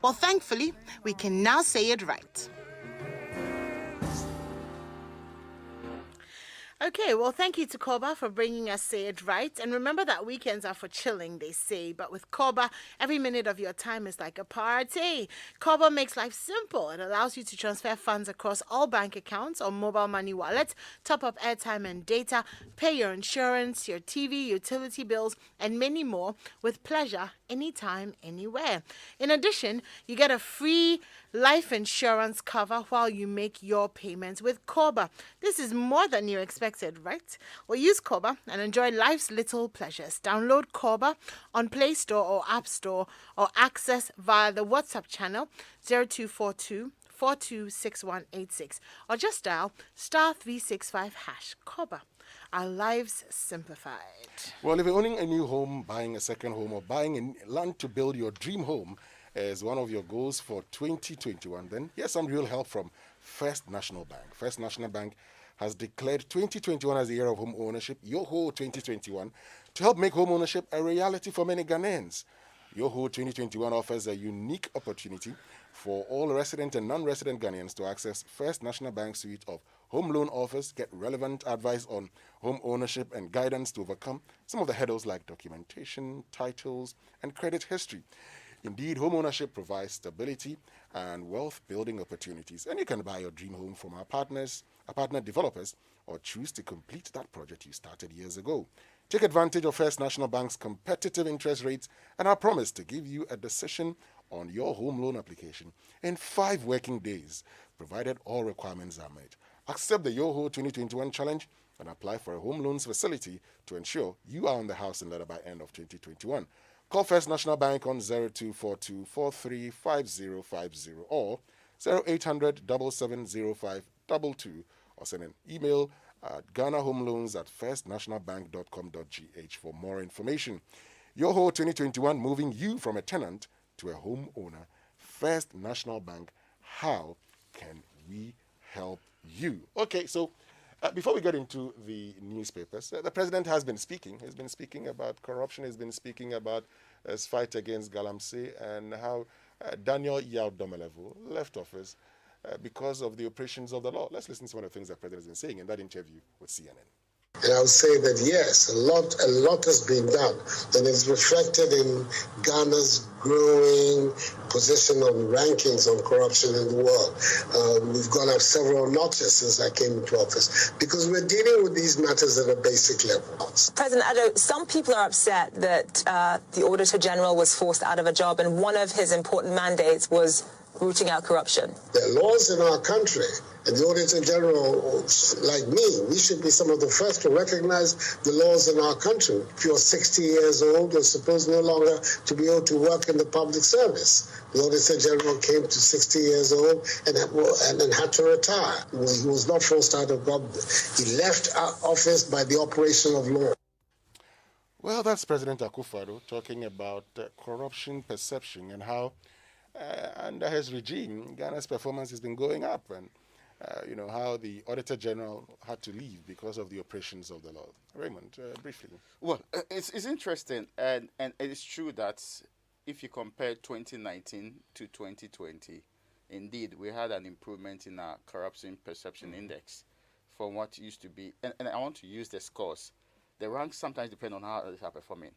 Well, thankfully, we can now say it right. Okay, well, thank you to Koba for bringing us Say It Right. And remember that weekends are for chilling, they say. But with Koba, every minute of your time is like a party. Koba makes life simple. It allows you to transfer funds across all bank accounts or mobile money wallets, top up airtime and data, pay your insurance, your TV, utility bills, and many more with pleasure anytime, anywhere. In addition, you get a free life insurance cover while you make your payments with Koba. This is more than you expected, right? Well, use Koba and enjoy life's little pleasures. Download Koba on Play Store or App Store or access via the WhatsApp channel 0242 426186 or just dial star 365 hash Koba. Our lives simplified. Well, if you're owning a new home, buying a second home, or buying land to build your dream home as one of your goals for 2021, then here's some real help from First National Bank. First National Bank has declared 2021 as the year of home ownership, YOHO 2021, to help make home ownership a reality for many Ghanaians. YOHO 2021 offers a unique opportunity for all resident and non-resident Ghanaians to access First National Bank's suite of home loan offers, get relevant advice on home ownership and guidance to overcome some of the hurdles like documentation, titles, and credit history. Indeed, home ownership provides stability and wealth building opportunities, and you can buy your dream home from our partner developers, or choose to complete that project you started years ago. Take advantage of First National Bank's competitive interest rates and our promise to give you a decision on your home loan application in 5 working days, provided all requirements are met. Accept the YOHO 2021 challenge and apply for a home loans facility to ensure you are on the house and letter by end of 2021. Call First National Bank on 0242 435050 or 0800 770522 or send an email at ghanahomeloans@firstnationalbank.com.gh for more information. YOHO 2021, moving you from a tenant to a homeowner. First National Bank, how can we help you? Okay, so before we get into the newspapers, the president has been speaking. He's been speaking about corruption. He's been speaking about his fight against Galamsey and how Daniel Yaw-Domelevo left office because of the operations of the law. Let's listen to one of the things the president has been saying in that interview with CNN. And I would say that yes, a lot has been done, and it's reflected in Ghana's growing position on rankings on corruption in the world. We've gone up several notches since I came into office because we're dealing with these matters at a basic level. President Addo, some people are upset that the Auditor General was forced out of a job, and one of his important mandates was rooting out corruption. There are laws in our country, and the Auditor General, like me, we should be some of the first to recognize the laws in our country. If you're 60 years old, you're supposed no longer to be able to work in the public service. The Auditor General came to 60 years old and then had to retire. He was not forced out of government. He left office by the operation of law. Well, that's President Akufo-Addo talking about corruption perception and how under his regime, Ghana's performance has been going up, and how the Auditor General had to leave because of the operations of the law. Raymond, briefly. Well, it's interesting, and it is true that if you compare 2019 to 2020, indeed, we had an improvement in our corruption perception index from what used to be. And I want to use the scores. The ranks sometimes depend on how others are performing.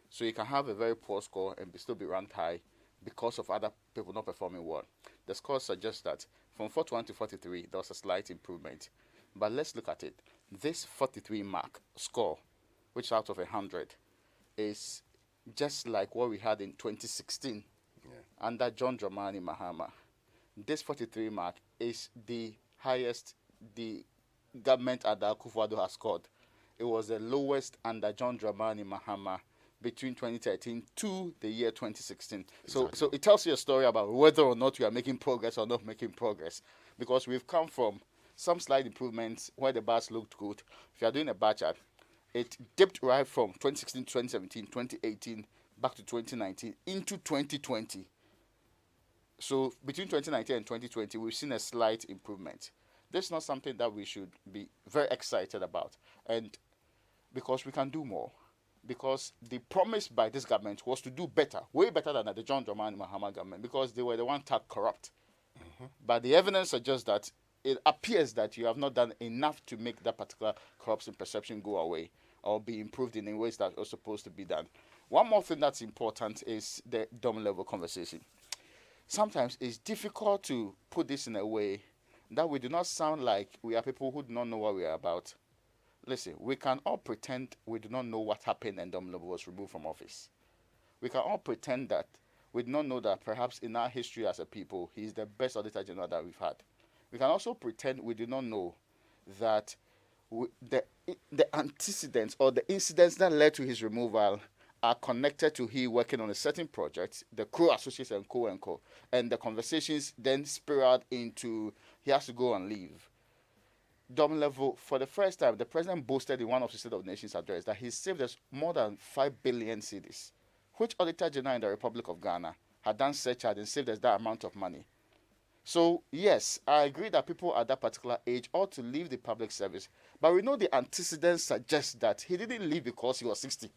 So you can have a very poor score and still be ranked high because of other people not performing well. The scores suggest that from 41 to 43, there was a slight improvement. But let's look at it. This 43 mark score, which out of 100, is just like what we had in 2016 under John Dramani Mahama. This 43 mark is the highest the government under Akufo-Addo has scored. It was the lowest under John Dramani Mahama between 2013 to the year 2016. Exactly. So it tells you a story about whether or not we are making progress or not making progress. Because we've come from some slight improvements where the bars looked good. If you are doing a bar chart, it dipped right from 2016 to 2017, 2018, back to 2019, into 2020. So between 2019 and 2020, we've seen a slight improvement. This is not something that we should be very excited about. And because we can do more. because the promise by this government was to do better, way better than the John Dramani Mahama government, because they were the one tagged corrupt. But the evidence suggests that it appears that you have not done enough to make that particular corruption perception go away or be improved in the ways that are supposed to be done. One more thing that's important is the dome level conversation. Sometimes it's difficult to put this in a way that we do not sound like we are people who do not know what we are about. Listen, we can all pretend we do not know what happened and Dom Lobo was removed from office. We can all pretend that we do not know that perhaps in our history as a people, he is the best Auditor General that we've had. We can also pretend we do not know that the antecedents or the incidents that led to his removal are connected to he working on a certain project, the Crow Associates and co, and the conversations then spiraled into he has to go and leave. Dom Level, for the first time, the president boasted in one of the State of Nations address that he saved us more than 5 billion cedis, which Auditor General in the Republic of Ghana had done surcharge and saved us that amount of money. So, yes, I agree that people at that particular age ought to leave the public service, but we know the antecedents suggest that he didn't leave because he was 60.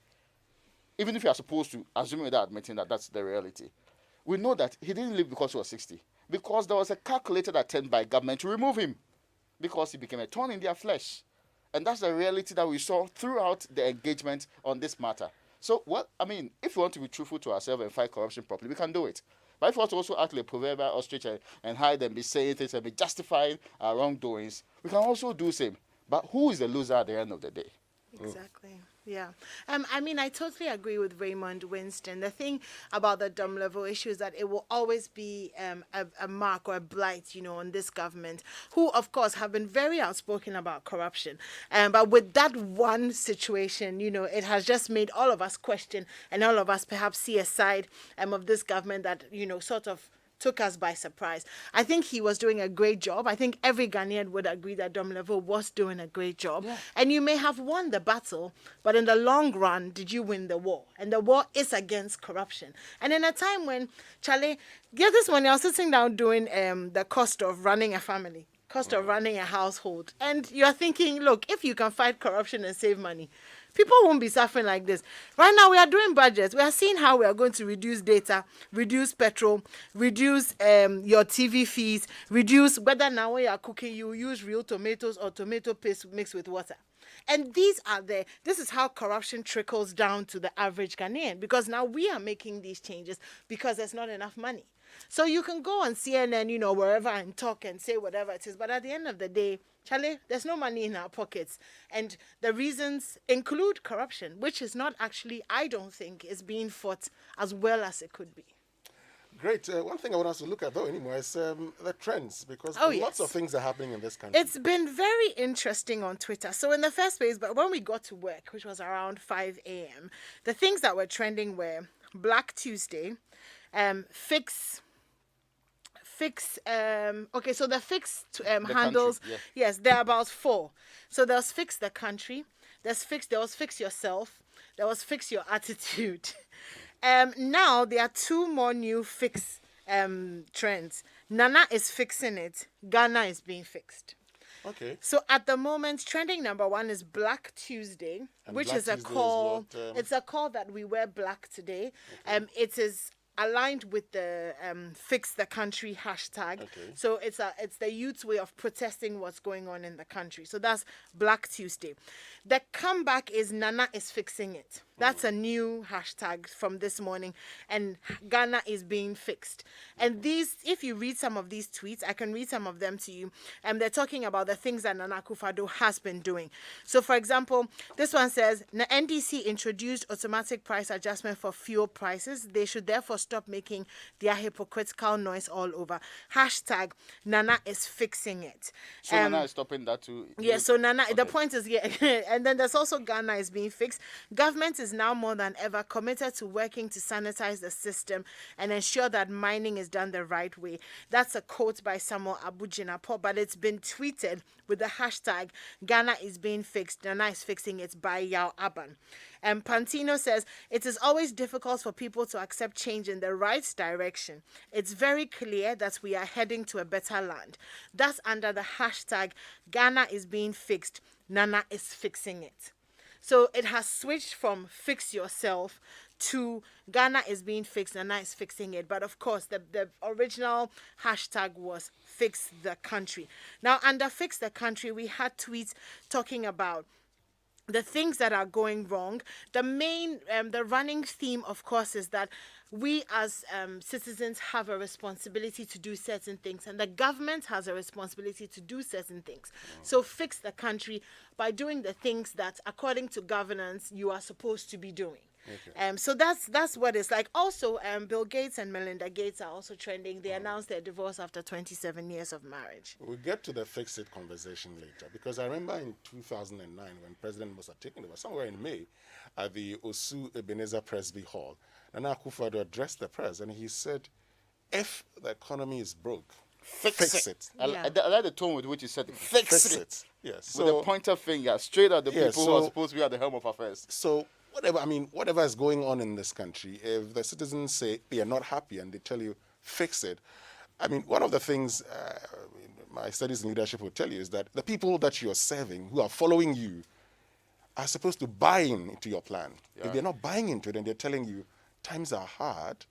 Even if you are supposed to, assuming without admitting that that's the reality. We know that he didn't leave because he was 60, because there was a calculated attempt by government to remove him, because he became a thorn in their flesh. And that's the reality that we saw throughout the engagement on this matter. So, if we want to be truthful to ourselves and fight corruption properly, we can do it. But if we want to also act like a proverbial ostrich and hide and be saying things and be justifying our wrongdoings, we can also do the same. But who is the loser at the end of the day? Exactly. Yeah. I totally agree with Raymond Winston. The thing about the Dom Level issue is that it will always be a mark or a blight, on this government, who, of course, have been very outspoken about corruption. But with that one situation, it has just made all of us question and all of us perhaps see a side of this government that, sort of took us by surprise. I think he was doing a great job. I think every Ghanaian would agree that Dom Level was doing a great job. Yeah. And you may have won the battle, but in the long run, did you win the war? And the war is against corruption. And in a time when, Charlie, get this money, I was sitting down doing the cost of running a family, cost of running a household. And you're thinking, look, if you can fight corruption and save money, people won't be suffering like this. Right now, we are doing budgets. We are seeing how we are going to reduce data, reduce petrol, reduce your TV fees, reduce whether now when you are cooking, you use real tomatoes or tomato paste mixed with water. And this is how corruption trickles down to the average Ghanaian, because now we are making these changes because there's not enough money. So you can go on CNN, wherever and talk and say whatever it is. But at the end of the day, Charlie, there's no money in our pockets. And the reasons include corruption, which is not actually, I don't think, is being fought as well as it could be. Great. One thing I want us to look at, though, anymore, is the trends, because lots of things are happening in this country. It's been very interesting on Twitter. So in the first place, but when we got to work, which was around 5 a.m., the things that were trending were Black Tuesday, fix so the fix handles country, yeah. Yes, there are about 4. So there's fix the country, there was fix yourself, there was fix your attitude. Now there are 2 more new fix trends. Nana is fixing it, Ghana is being fixed. Okay. So at the moment, trending number 1 is Black Tuesday, and which Black is a Tuesday call. is what, it's a call that we wear black today. Okay. It is aligned with the Fix the Country hashtag. Okay. So it's the youth's way of protesting what's going on in the country. So that's Black Tuesday. The comeback is Nana is fixing it. That's a new hashtag from this morning, and Ghana is being fixed. And these, if you read some of these tweets, I can read some of them to you. They're talking about the things that Nana Akufo-Addo has been doing. So, for example, this one says, NDC introduced automatic price adjustment for fuel prices. They should therefore stop making their hypocritical noise all over. Hashtag Nana is fixing it. So Nana is stopping that too? Yeah, so Nana, okay. The point is, yeah. And then there's also Ghana is being fixed. Government is now more than ever committed to working to sanitize the system and ensure that mining is done the right way. That's a quote by Samuel Abu-Jinapor, but it's been tweeted with the hashtag Ghana is being fixed, Nana is fixing it by Yao Aban. And Pantino says, it is always difficult for people to accept change in the right direction. It's very clear that we are heading to a better land. That's under the hashtag Ghana is being fixed, Nana is fixing it. So it has switched from fix yourself to Ghana is being fixed and now it's fixing it. But of course, the original hashtag was fix the country. Now, under fix the country, we had tweets talking about the things that are going wrong. The main, the running theme, of course, is that we as citizens have a responsibility to do certain things, and the government has a responsibility to do certain things. So fix the country by doing the things that, according to governance, you are supposed to be doing. Okay. So that's what it's like. Also, Bill Gates and Melinda Gates are also trending. They announced their divorce after 27 years of marriage. We'll get to the fix it conversation later, because I remember in 2009 when President Musa taken over, somewhere in May, at the Osu Ebenezer Presby Hall, Nana Akufo-Addo addressed the press and he said, if the economy is broke, fix it. I Yeah. like the tone with which you said it. Fix it. Yes. With a pointer finger straight at the Yeah, people who are so- supposed to be at the helm of affairs. So whatever is going on in this country, if the citizens say they are not happy and they tell you, fix it, I mean, one of the things my studies in leadership will tell you is that the people that you're serving, who are following you, are supposed to buy into your plan. If they're not buying into it and they're telling you, times are hard,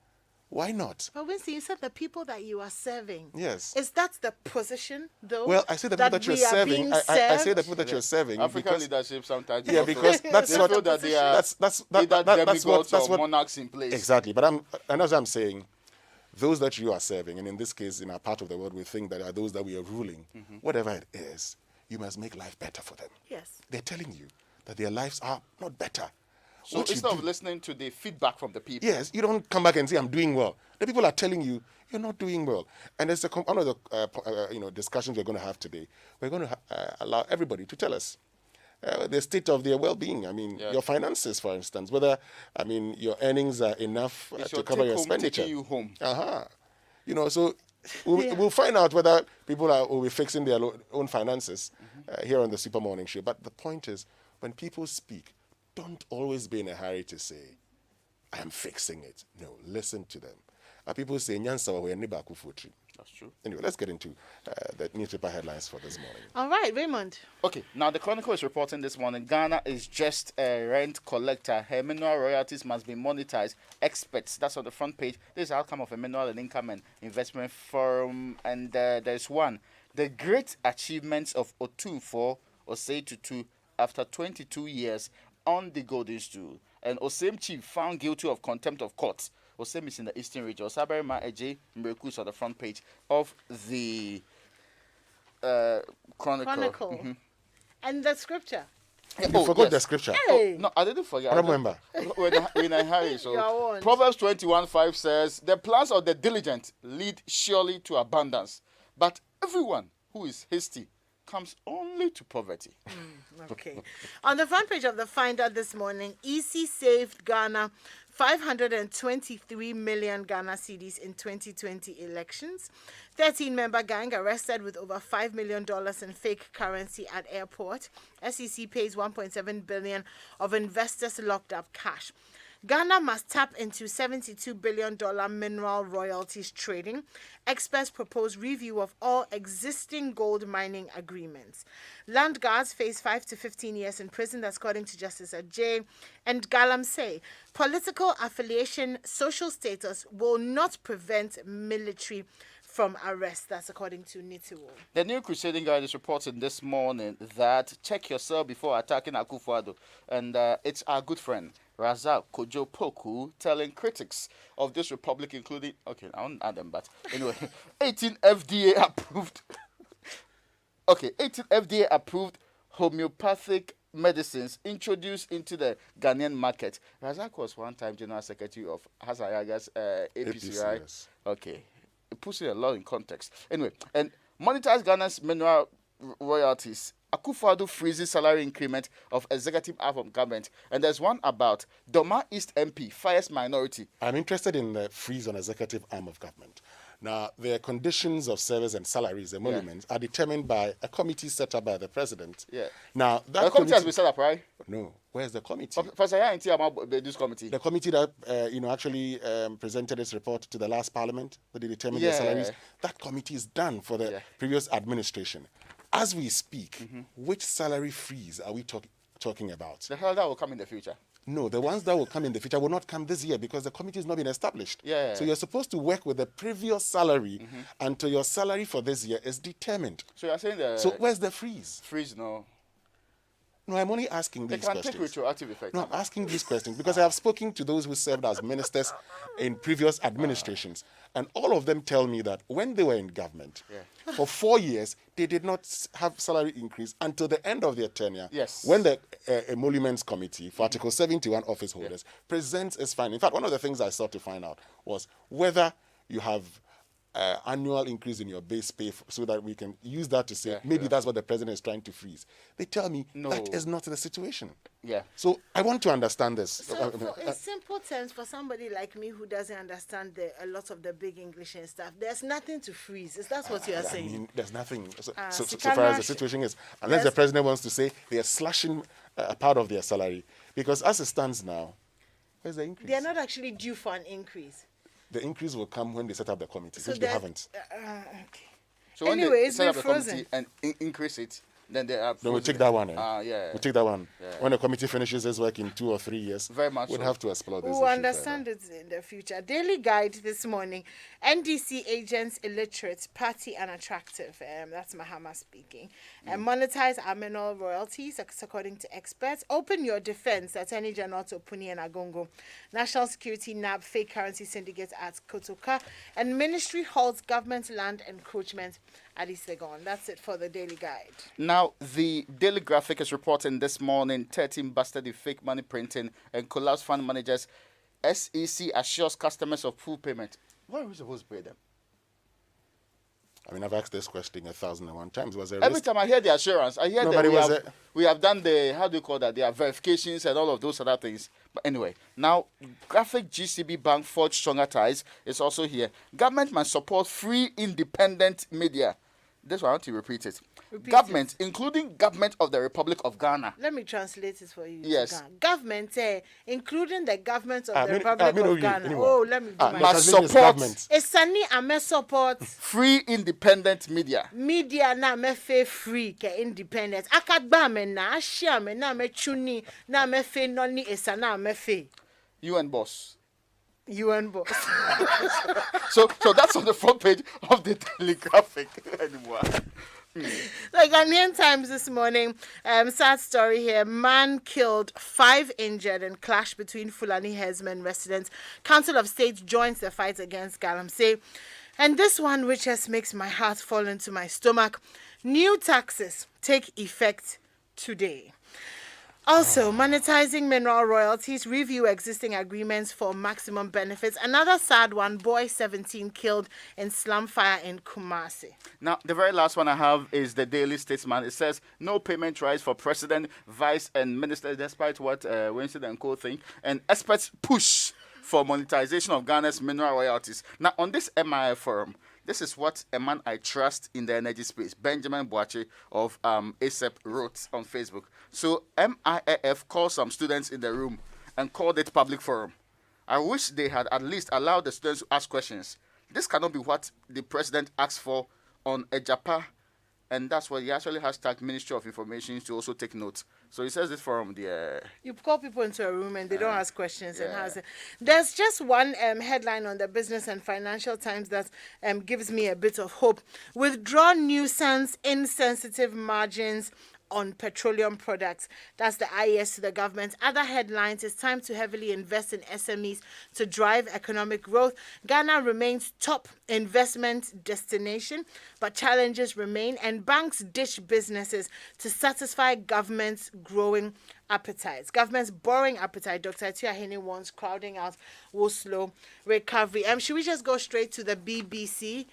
why not? But Winston, you said the people that you are serving. Yes. Is that the position, though? Well, I say the people that you're we are serving. being I say served? the people that you're serving. African because, leadership sometimes. yeah, because that's they what feel that they are that's either that's demigods what or monarchs in place. exactly. But and as I'm saying, those that you are serving, and in this case, in our part of the world, we think that are those that we are ruling. Whatever it is, you must make life better for them. Yes. They're telling you that their lives are not better. So What you instead of do- listening to the feedback from the people, Yes, you don't come back and say, I'm doing well. The people are telling you, you're not doing well. And there's one of the discussions we're going to have today. We're going to allow everybody to tell us the state of their well-being. I mean, your finances, for instance, whether, I mean, your earnings are enough it's to your cover your take-home expenditure. taking you home. You know, so we'll find out whether people will be fixing their own finances here on the Super Morning Show. But the point is, when people speak, don't always be in a hurry to say, I am fixing it. No, listen to them. People say, Nyansa wa neighbor Akufo-Addo. That's true. Anyway, let's get into the newspaper headlines for this morning. All right, Raymond. Okay, now the Chronicle is reporting this morning, Ghana is just a rent collector. Her mineral royalties must be monetized. Experts, that's on the front page. This is the outcome of a mineral and income and investment forum. And there's one. The great achievements of Otumfuo Osei Tutu after 22 years on the golden stool. And Osem chief found guilty of contempt of court. Osem is in the eastern region. Osaberima Eje Mrekus on the front page of the Chronicle. And the scripture. You forgot the scripture. Hey. No, I didn't forget. I remember. When I hurry, so You are warned. Proverbs 21:5 says, "The plans of the diligent lead surely to abundance, but everyone who is hasty comes only to poverty." Okay. On the front page of the Finder this morning, EC saved Ghana 523 million Ghana cedis in 2020 elections. 13-member gang arrested with over $5 million in fake currency at airport. SEC pays 1.7 billion of investors locked up cash. Ghana must tap into $72 billion mineral royalties trading. Experts propose review of all existing gold mining agreements. Land guards face 5 to 15 years in prison, that's according to Justice Ajay. And Galamsey, political affiliation, social status will not prevent military from arrest. That's according to Nitiwo. The New Crusading Guide is reporting this morning that check yourself before attacking Akufo-Addo. And it's our good friend, Razak Kojo Poku, telling critics of this republic, including, okay, I won't add them, but anyway, 18 FDA approved, 18 FDA approved homeopathic medicines introduced into the Ghanaian market. Razak was one time General Secretary of Hasayaga's APC, right? yes. Okay. It puts it a lot in context. Anyway, and monetize Ghana's mineral royalties. Akufo-Addo freezes salary increment of executive arm of government. And there's one about Doma East MP fires minority. I'm interested in the freeze on executive arm of government. Now, the conditions of service and salaries, emoluments, are determined by a committee set up by the president. Yeah. Now, that The committee has been set up, right? No. Where's the committee? Professor Yainti about this committee. The committee that actually presented its report to the last parliament, that they determined their salaries, that committee is done for the previous administration. As we speak, which salary freeze are we talking about? The hell that will come in the future. No, the ones that will come in the future will not come this year because the committee has not been established. Yeah. So you're supposed to work with the previous salary until your salary for this year is determined. So you're saying the So where's the freeze? freeze? No, No, I'm only asking they these can questions. take retroactive effect. No, I'm asking these questions because I have spoken to those who served as ministers in previous administrations, and all of them tell me that when they were in government, for 4 years, they did not have salary increase until the end of their tenure. Yes. When the Emoluments Committee for Article 71 office holders presents its finding. In fact, one of the things I sought to find out was whether you have annual increase in your base pay so that we can use that to say maybe that's what the president is trying to freeze. They tell me that is not the situation. Yeah. So I want to understand this. So, in simple terms, for somebody like me who doesn't understand a lot of the big English and stuff, there's nothing to freeze. Is that what you are I saying? mean, there's nothing. So so far as the Kanash- situation is, unless Yes. the president wants to say they are slashing a part of their salary, because as it stands now, where's the increase? They're not actually due for an increase. The increase will come when they set up the committee, So which they that- haven't. Okay. So when Anyway, they it's set been up the frozen. committee and increase it, then they are. Then we'll frozen take that it. one. Yeah. We'll take that one. Yeah. When the committee finishes its work in 2 or 3 years, Very much we'll so. have to explore this We'll issue understand further. it in the future. Daily Guide this morning. NDC agents illiterate, party unattractive. That's Mahama speaking. And monetize our mineral royalties, according to experts. Open your defense, Attorney General Topuni and Agongo. National Security NAB fake currency syndicate at Kotoka. And Ministry halts government land encroachment at Isegon. That's it for the Daily Guide. Now, the Daily Graphic is reporting this morning 13 busted in fake money printing and collapsed fund managers. SEC assures customers of full payment. Why are we supposed to pay them? I mean, I've asked this question 1,001 times. Was there Every risk? time I hear the assurance, I hear No, that but it was we have done the, how do you call that, the verifications and all of those other things. But anyway, now, Graphic GCB Bank forged stronger ties is also here. Government must support free independent media. This one, I want to repeat it. Repeat Government, including Government of the Republic of Ghana. Let me translate it for you. Yes. Ghana. Government, including the government of the mean- Republic mean, of Ghana. anyway. Oh, let me do The my must translation is support- government. Esani ame support Free independent media. media na me fe free ke independent. Akagba me na ashia me na me chuni na me fe noni esana me fe. UN boss. UN boss. So that's on the front page of the Daily Graphic anymore. Like Ghanaian Times this morning, sad story here. Man killed, 5 injured in clash between Fulani herdsmen residents. Council of State joins the fight against Galamsey. And this one, which just makes my heart fall into my stomach. New taxes take effect today. Also, monetizing mineral royalties, review existing agreements for maximum benefits. Another sad one, boy 17 killed in slum fire in Kumasi. Now, the very last one I have is the Daily Statesman. It says, no payment rise for president, vice, and minister, despite what Winston and Co. think. And experts push for monetization of Ghana's mineral royalties. Now, on this MIF forum, this is what a man I trust in the energy space, Benjamin Boache of ASEP, wrote on Facebook. So MIF called some students in the room and called it public forum. I wish they had at least allowed the students to ask questions. This cannot be what the president asked for on Ejapa, and that's why he actually hashtagged Ministry of Information to also take note. So he says this forum, You call people into a room and they don't ask questions. And has it. There's just one headline on the Business and Financial Times that gives me a bit of hope. Withdraw nuisance insensitive margins on petroleum products. That's the IES to the government. Other headlines: it's time to heavily invest in SMEs to drive economic growth. Ghana remains top investment destination, but challenges remain, and banks ditch businesses to satisfy government's growing appetites. Government's borrowing appetite, Dr. Tiahini wants crowding out will slow recovery. Should we just go straight to the BBC?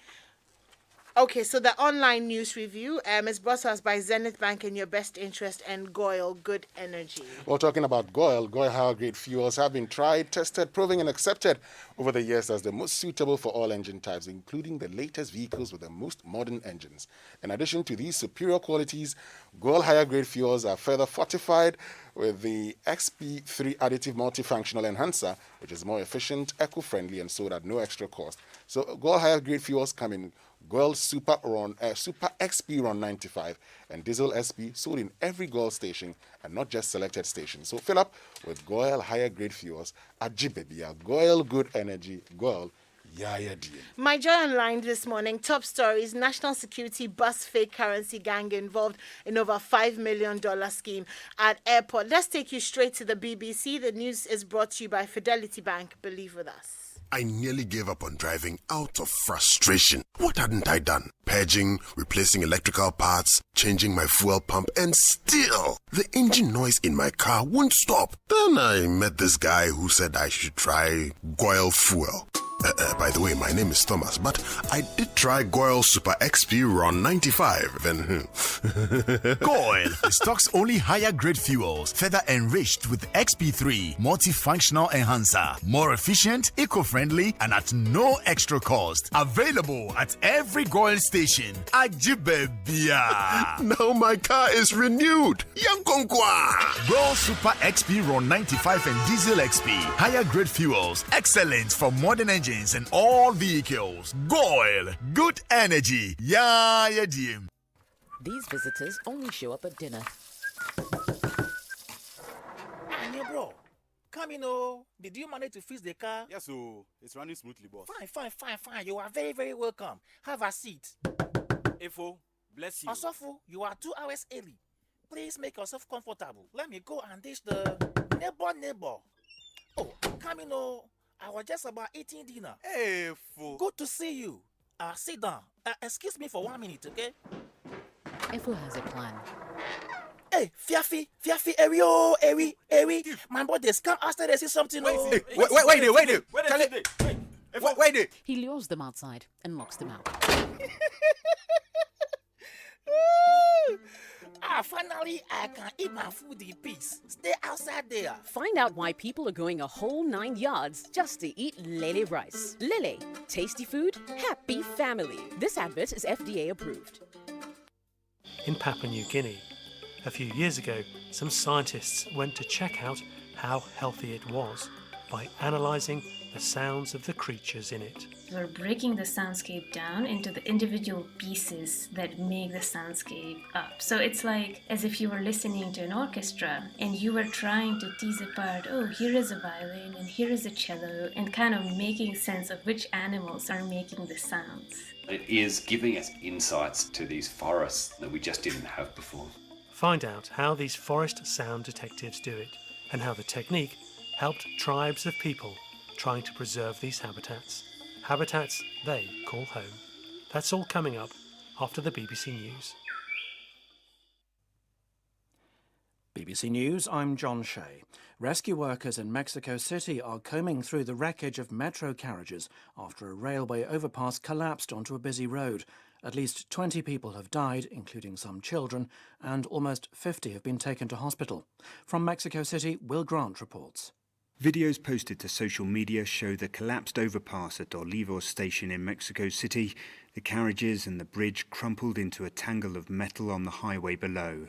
Okay, so the online news review is brought to us by Zenith Bank in your best interest and Goyle Good Energy. Well, talking about Goyle higher grade fuels have been tried, tested, proven, and accepted over the years as the most suitable for all engine types, including the latest vehicles with the most modern engines. In addition to these superior qualities, Goyle higher grade fuels are further fortified with the XP3 additive multifunctional enhancer, which is more efficient, eco-friendly, and sold at no extra cost. So Goyle higher grade fuels come in Goil Super XP Ron 95 and Diesel SP sold in every Goil station and not just selected stations. So fill up with Goil higher grade fuels at Jibebia. Goil Good Energy. Goil Yaya DM. My Joy Online this morning, top stories: National Security bust fake currency gang involved in over $5 million scheme at airport. Let's take you straight to the BBC. The news is brought to you by Fidelity Bank. Believe with us. I nearly gave up on driving out of frustration. What hadn't I done? Purging, replacing electrical parts, changing my fuel pump, and still, the engine noise in my car won't stop. Then I met this guy who said I should try Goil Fuel. By the way, my name is Thomas, but I did try Goil Super XP Ron 95. Then, Goil stocks only higher grade fuels, further enriched with XP3 multifunctional enhancer, more efficient, eco-friendly, and at no extra cost. Available at every Goil station. Ajibebia. now my car is renewed. Yankonkwa. Goil Super XP Ron 95 and Diesel XP. Higher grade fuels, excellent for modern engines and all vehicles. Goil, good energy. Yeah, DM. These visitors only show up at dinner. Hey, bro. Come in, oh. Did you manage to fix the car? Yes, so it's running smoothly, boss. Fine. You are very, very welcome. Have a seat. Efo, bless you. Osofu, you are 2 hours early. Please make yourself comfortable. Let me go and dish the neighbor. Oh, come in, oh. I was just about eating dinner. Hey, fool. Good to see you. Sit down. Excuse me for 1 minute, okay? Efo has a plan. Hey, Fiafi, Eri. My brothers, come outside and see something. Wait there. He lures them outside and locks them out. Finally, I can eat my food in peace. Stay outside there. Find out why people are going a whole 9 yards just to eat Lele rice. Lele, tasty food, happy family. This advert is FDA approved. In Papua New Guinea, a few years ago, some scientists went to check out how healthy it was by analysing the sounds of the creatures in it. We're breaking the soundscape down into the individual pieces that make the soundscape up. So it's like as if you were listening to an orchestra and you were trying to tease apart, oh, here is a violin and here is a cello, and kind of making sense of which animals are making the sounds. It is giving us insights to these forests that we just didn't have before. Find out how these forest sound detectives do it and how the technique helped tribes of people trying to preserve these habitats they call home. That's all coming up after the BBC News. BBC News, I'm John Shea. Rescue workers in Mexico City are combing through the wreckage of metro carriages after a railway overpass collapsed onto a busy road. At least 20 people have died, including some children, and almost 50 have been taken to hospital. From Mexico City, Will Grant reports. Videos posted to social media show the collapsed overpass at Olivos station in Mexico City. The carriages and the bridge crumpled into a tangle of metal on the highway below.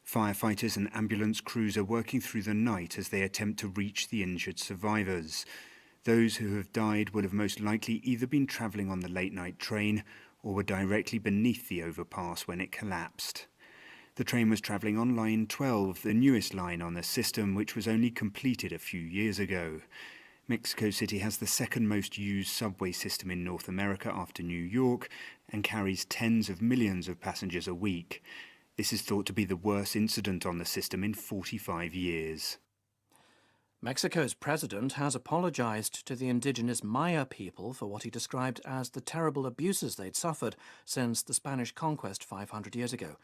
Firefighters and ambulance crews are working through the night as they attempt to reach the injured survivors. Those who have died will have most likely either been travelling on the late-night train or were directly beneath the overpass when it collapsed. The train was travelling on Line 12, the newest line on the system, which was only completed a few years ago. Mexico City has the second most used subway system in North America after New York and carries tens of millions of passengers a week. This is thought to be the worst incident on the system in 45 years. Mexico's president has apologized to the indigenous Maya people for what he described as the terrible abuses they'd suffered since the Spanish conquest 500 years ago.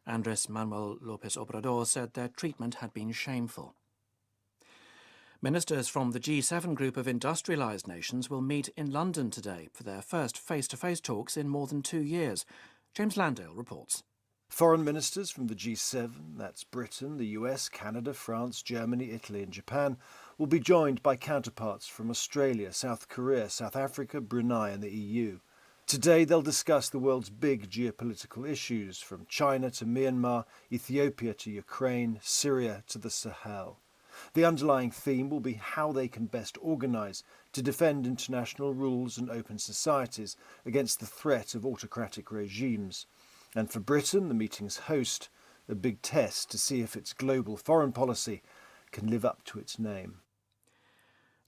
Andrés Manuel López Obrador said their treatment had been shameful. Ministers from the G7 group of industrialized nations will meet in London today for their first face-to-face talks in more than 2 years. James Landale reports. Foreign ministers from the G7, that's Britain, the US, Canada, France, Germany, Italy and Japan, will be joined by counterparts from Australia, South Korea, South Africa, Brunei and the EU. Today they'll discuss the world's big geopolitical issues, from China to Myanmar, Ethiopia to Ukraine, Syria to the Sahel. The underlying theme will be how they can best organise to defend international rules and open societies against the threat of autocratic regimes. And for Britain, the meeting's host, a big test to see if its global foreign policy can live up to its name.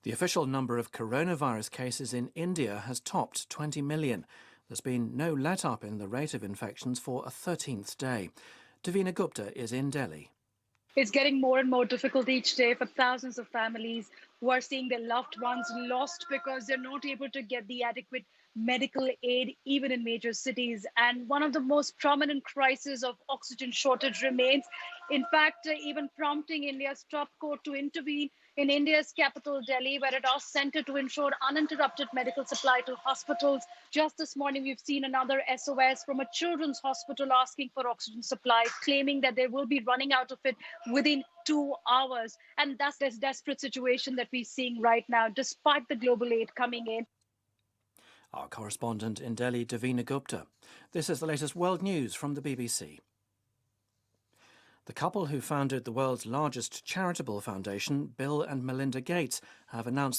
The official number of coronavirus cases in India has topped 20 million. There's been no let-up in the rate of infections for a 13th day. Davina Gupta is in Delhi. It's getting more and more difficult each day for thousands of families who are seeing their loved ones lost because they're not able to get the adequate medical aid even in major cities. And one of the most prominent crises of oxygen shortage remains, in fact, even prompting India's top court to intervene in India's capital, Delhi, where it asked Centre to ensure uninterrupted medical supply to hospitals. Just this morning, we've seen another SOS from a children's hospital asking for oxygen supply, claiming that they will be running out of it within 2 hours. And that's this desperate situation that we're seeing right now, despite the global aid coming in. Our correspondent in Delhi, Davina Gupta. This is the latest world news from the BBC. The couple who founded the world's largest charitable foundation, Bill and Melinda Gates, have announced